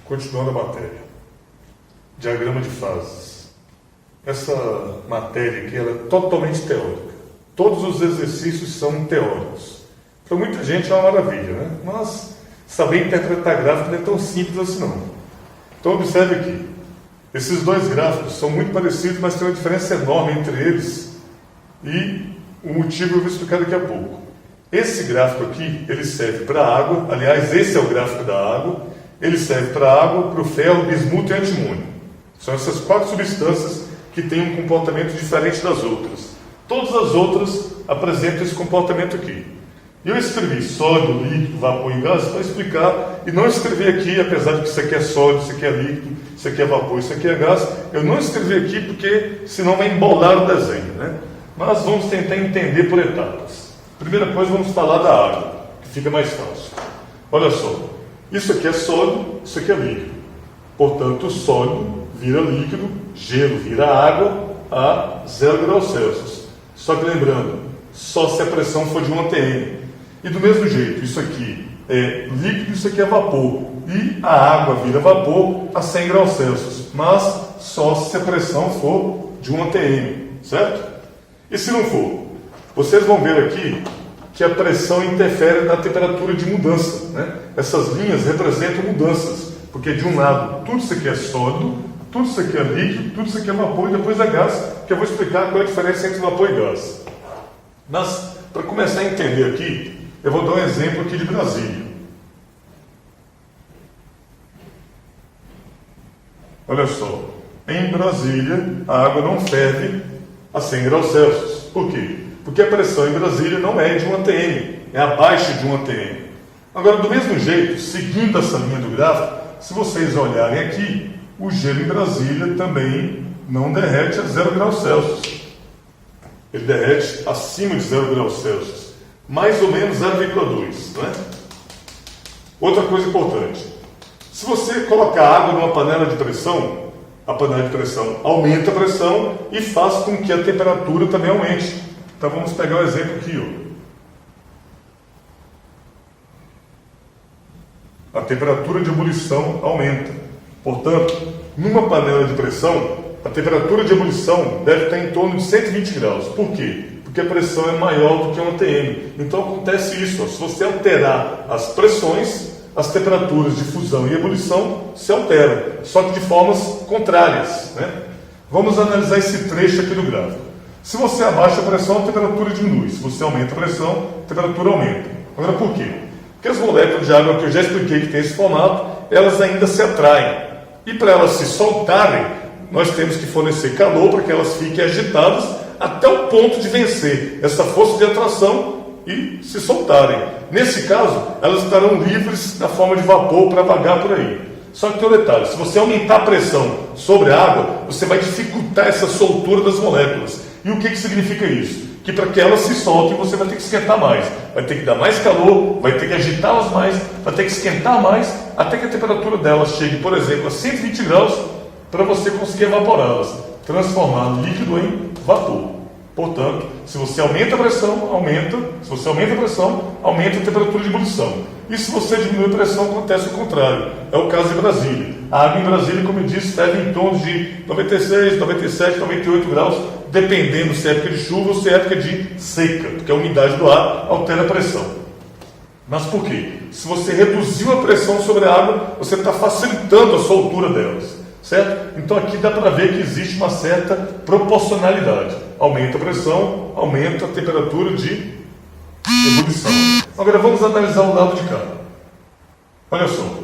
Continuando a matéria. Diagrama de fases. Essa matéria aqui ela é totalmente teórica. Todos os exercícios são teóricos. Para muita gente é uma maravilha, né? Mas saber interpretar gráfico não é tão simples assim não. Então observe aqui. Esses dois gráficos são muito parecidos, mas tem uma diferença enorme entre eles. E o motivo eu vou explicar daqui a pouco. Esse gráfico aqui, ele serve para a água. Aliás, esse é o gráfico da água. Ele serve para a água, para o ferro, bismuto e antimônio. São essas quatro substâncias que têm um comportamento diferente das outras. Todas as outras apresentam esse comportamento aqui. E eu escrevi sólido, líquido, vapor e gás para explicar, e não escrevi aqui, apesar de que isso aqui é sólido, isso aqui é líquido, isso aqui é vapor, isso aqui é gás, eu não escrevi aqui porque senão vai embolar o desenho, né? Mas vamos tentar entender por etapas. Primeira coisa, vamos falar da água, que fica mais fácil. Olha só, isso aqui é sólido, isso aqui é líquido. Portanto, o sólido vira líquido, gelo vira água a 0 graus Celsius. Só que lembrando, só se a pressão for de 1 atm. E do mesmo jeito, isso aqui é líquido, isso aqui é vapor. E a água vira vapor a 100 graus Celsius. Mas só se a pressão for de 1 atm, certo? E se não for? Vocês vão ver aqui que a pressão interfere na temperatura de mudança, né? Essas linhas representam mudanças, porque de um lado tudo isso aqui é sólido, tudo isso aqui é líquido, tudo isso aqui é vapor e depois é gás, que eu vou explicar qual é a diferença entre vapor e gás. Mas, para começar a entender aqui, eu vou dar um exemplo aqui de Brasília. Olha só, em Brasília a água não ferve a 100 graus Celsius. Por quê? Porque a pressão em Brasília não é de 1 atm, é abaixo de 1 atm. Agora, do mesmo jeito, seguindo essa linha do gráfico, se vocês olharem aqui, o gelo em Brasília também não derrete a 0 graus Celsius. Ele derrete acima de 0 graus Celsius, mais ou menos 0,2, né? Outra coisa importante, se você colocar água numa panela de pressão, a panela de pressão aumenta a pressão e faz com que a temperatura também aumente. Então vamos pegar um exemplo aqui, ó. A temperatura de ebulição aumenta. Portanto, numa panela de pressão, a temperatura de ebulição deve estar em torno de 120 graus. Por quê? Porque a pressão é maior do que 1 atm. Então acontece isso, ó. Se você alterar as pressões, as temperaturas de fusão e ebulição se alteram, só que de formas contrárias, né? Vamos analisar esse trecho aqui do gráfico. Se você abaixa a pressão, a temperatura diminui. Se você aumenta a pressão, a temperatura aumenta. Agora, por quê? Porque as moléculas de água que eu já expliquei que tem esse formato, elas ainda se atraem. E para elas se soltarem, nós temos que fornecer calor para que elas fiquem agitadas até o ponto de vencer essa força de atração e se soltarem. Nesse caso, elas estarão livres na forma de vapor para vagar por aí. Só que tem um detalhe, se você aumentar a pressão sobre a água, você vai dificultar essa soltura das moléculas. E o que significa isso? Que para que elas se soltem, você vai ter que esquentar mais. Vai ter que dar mais calor, vai ter que agitá-las mais, vai ter que esquentar mais, até que a temperatura delas chegue, por exemplo, a 120 graus, para você conseguir evaporá-las, transformar líquido em vapor. Portanto, se você aumenta a pressão, aumenta. Se você aumenta a pressão, aumenta a temperatura de ebulição. E se você diminui a pressão, acontece o contrário. É o caso de Brasília. A água em Brasília, como eu disse, ferve em torno de 96, 97, 98 graus, dependendo se é época de chuva ou se é época de seca, porque a umidade do ar altera a pressão. Mas por quê? Se você reduziu a pressão sobre a água, você está facilitando a soltura delas. Certo? Então aqui dá para ver que existe uma certa proporcionalidade. Aumenta a pressão, aumenta a temperatura de ebulição. Agora vamos analisar o lado de cá. Olha só.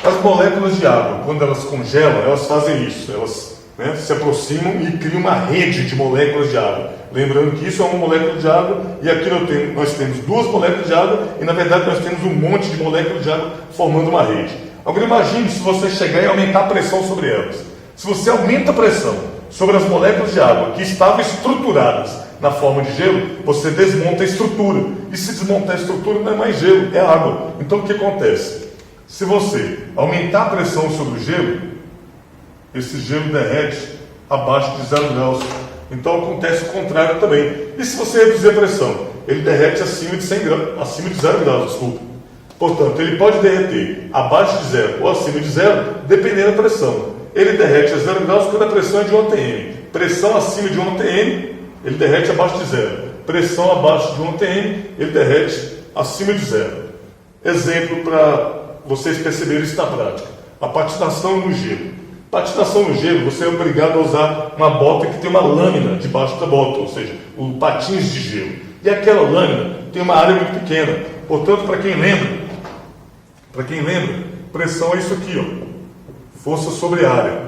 As moléculas de água, quando elas congelam, elas fazem isso. Elas se aproximam e criam uma rede de moléculas de água. Lembrando que isso é uma molécula de água e aqui nós temos duas moléculas de água e na verdade nós temos um monte de moléculas de água formando uma rede. Agora imagine se você chegar e aumentar a pressão sobre elas. Se você aumenta a pressão sobre as moléculas de água que estavam estruturadas na forma de gelo, você desmonta a estrutura. E se desmontar a estrutura não é mais gelo, é água. Então o que acontece? Se você aumentar a pressão sobre o gelo, esse gelo derrete abaixo de 0 graus. Então acontece o contrário também. E se você reduzir a pressão, ele derrete acima de 100 graus, acima de 0 graus, desculpa. Portanto, ele pode derreter abaixo de zero ou acima de zero, dependendo da pressão. Ele derrete a 0 graus quando a pressão é de 1 atm. Pressão acima de 1 atm, ele derrete abaixo de zero. Pressão abaixo de 1 atm, ele derrete acima de zero. Exemplo para vocês perceberem isso na prática. A patinação no gelo. Patinação no gelo, você é obrigado a usar uma bota que tem uma lâmina debaixo da bota, ou seja, o patins de gelo. E aquela lâmina tem uma área muito pequena. Portanto, para quem lembra, pressão é isso aqui, ó. Força sobre a área.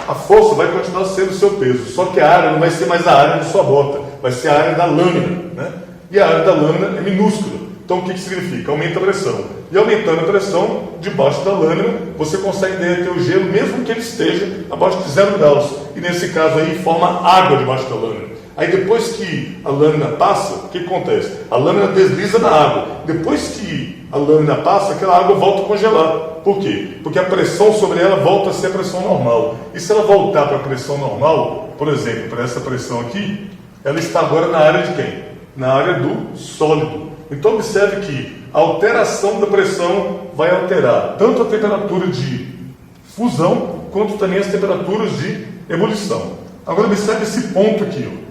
A força vai continuar sendo o seu peso, só que a área não vai ser mais a área da sua bota, vai ser a área da lâmina, né? E a área da lâmina é minúscula. Então, o que significa? Aumenta a pressão. E aumentando a pressão, debaixo da lâmina, você consegue derreter o gelo, mesmo que ele esteja abaixo de 0 graus. E nesse caso aí, forma água debaixo da lâmina. Aí depois que a lâmina passa, o que acontece? A lâmina desliza na água. Depois que a lâmina passa, aquela água volta a congelar. Por quê? Porque a pressão sobre ela volta a ser a pressão normal. E se ela voltar para a pressão normal, por exemplo, para essa pressão aqui, ela está agora na área de quem? Na área do sólido. Então observe que a alteração da pressão vai alterar tanto a temperatura de fusão, quanto também as temperaturas de ebulição. Agora observe esse ponto aqui, ó.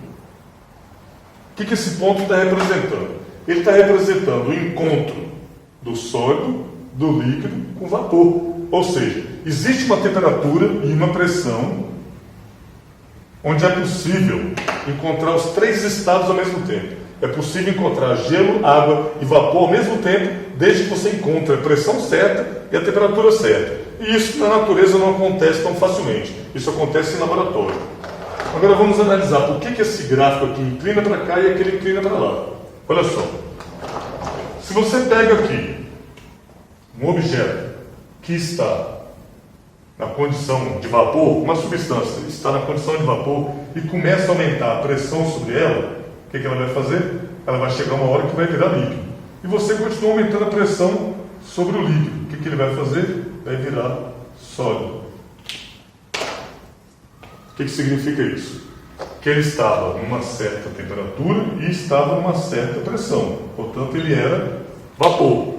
O que esse ponto está representando? Ele está representando o encontro do sólido, do líquido com vapor. Ou seja, existe uma temperatura e uma pressão onde é possível encontrar os 3 estados ao mesmo tempo. É possível encontrar gelo, água e vapor ao mesmo tempo, desde que você encontre a pressão certa e a temperatura certa. E isso na natureza não acontece tão facilmente. Isso acontece em laboratório. Agora vamos analisar por que esse gráfico aqui inclina para cá e aquele inclina para lá. Olha só. Se você pega aqui um objeto que está na condição de vapor, uma substância está na condição de vapor e começa a aumentar a pressão sobre ela, o que ela vai fazer? Ela vai chegar uma hora que vai virar líquido. E você continua aumentando a pressão sobre o líquido. O que ele vai fazer? Vai virar sólido. O que significa isso? Que ele estava numa certa temperatura e estava numa certa pressão. Portanto, ele era vapor.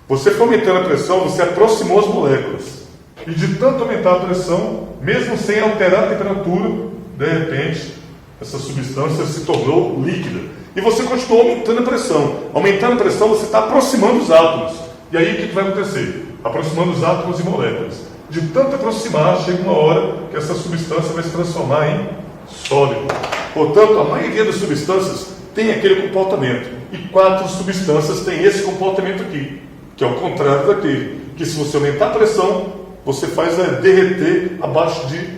Você foi aumentando a pressão, você aproximou as moléculas. E de tanto aumentar a pressão, mesmo sem alterar a temperatura, de repente, essa substância se tornou líquida. E você continuou aumentando a pressão. Aumentando a pressão, você está aproximando os átomos. E aí, o que vai acontecer? Aproximando os átomos e moléculas. De tanto aproximar, chega uma hora que essa substância vai se transformar em sólido. Portanto, a maioria das substâncias tem aquele comportamento. E 4 substâncias têm esse comportamento aqui, que é o contrário daquele. Que se você aumentar a pressão, você faz derreter abaixo de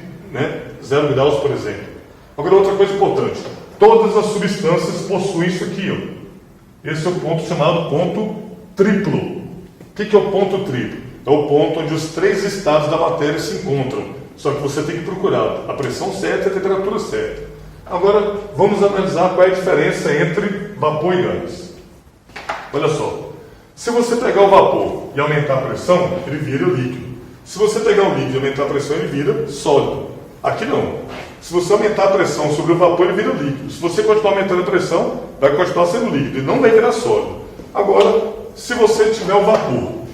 0 graus, por exemplo. Agora, outra coisa importante. Todas as substâncias possuem isso aqui, ó. Esse é o ponto chamado ponto triplo. O que é o ponto triplo? É o ponto onde os 3 estados da matéria se encontram. Só que você tem que procurar a pressão certa e a temperatura certa. Agora, vamos analisar qual é a diferença entre vapor e gás. Olha só. Se você pegar o vapor e aumentar a pressão, ele vira líquido. Se você pegar o líquido e aumentar a pressão, ele vira sólido. Aqui não. Se você aumentar a pressão sobre o vapor, ele vira líquido. Se você continuar aumentando a pressão, vai continuar sendo líquido. Ele não vai virar sólido. Agora, se você tiver o vapor,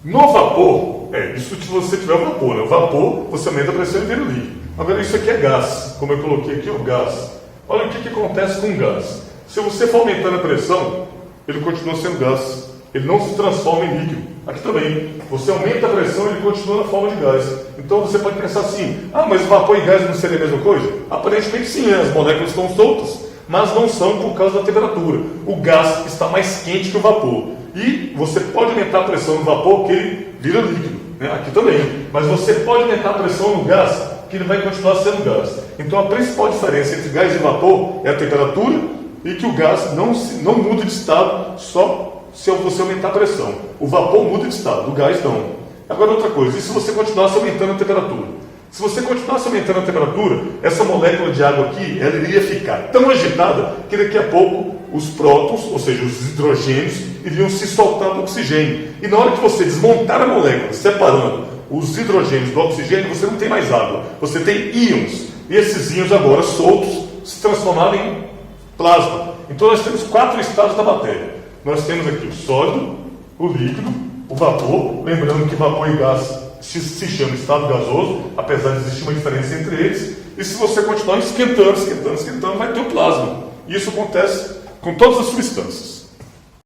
no vapor, isso se você tiver o vapor, né? O vapor, você aumenta a pressão e vira líquido. Agora, isso aqui é gás, como eu coloquei aqui, o gás. Olha o que acontece com o gás. Se você for aumentando a pressão, ele continua sendo gás. Ele não se transforma em líquido. Aqui também. Você aumenta a pressão e ele continua na forma de gás. Então você pode pensar assim, mas vapor e gás não seria a mesma coisa? Aparentemente sim, as moléculas estão soltas, mas não são por causa da temperatura. O gás está mais quente que o vapor. E você pode aumentar a pressão no vapor que ele vira líquido. Né? Aqui também. Mas você pode aumentar a pressão no gás que ele vai continuar sendo gás. Então a principal diferença entre gás e vapor é a temperatura e que o gás não muda de estado só se você aumentar a pressão. O vapor muda de estado, o gás não. Agora outra coisa, e se você continuasse aumentando a temperatura? Se você continuasse aumentando a temperatura, essa molécula de água aqui, ela iria ficar tão agitada que daqui a pouco os prótons, ou seja, os hidrogênios, iriam se soltar do oxigênio. E na hora que você desmontar a molécula, separando os hidrogênios do oxigênio, você não tem mais água, você tem íons. E esses íons agora soltos se transformaram em plasma. Então nós temos 4 estados da matéria. Nós temos aqui o sólido, o líquido, o vapor, lembrando que vapor e gás se chama estado gasoso, apesar de existir uma diferença entre eles, e se você continuar esquentando, vai ter o plasma. E isso acontece com todas as substâncias.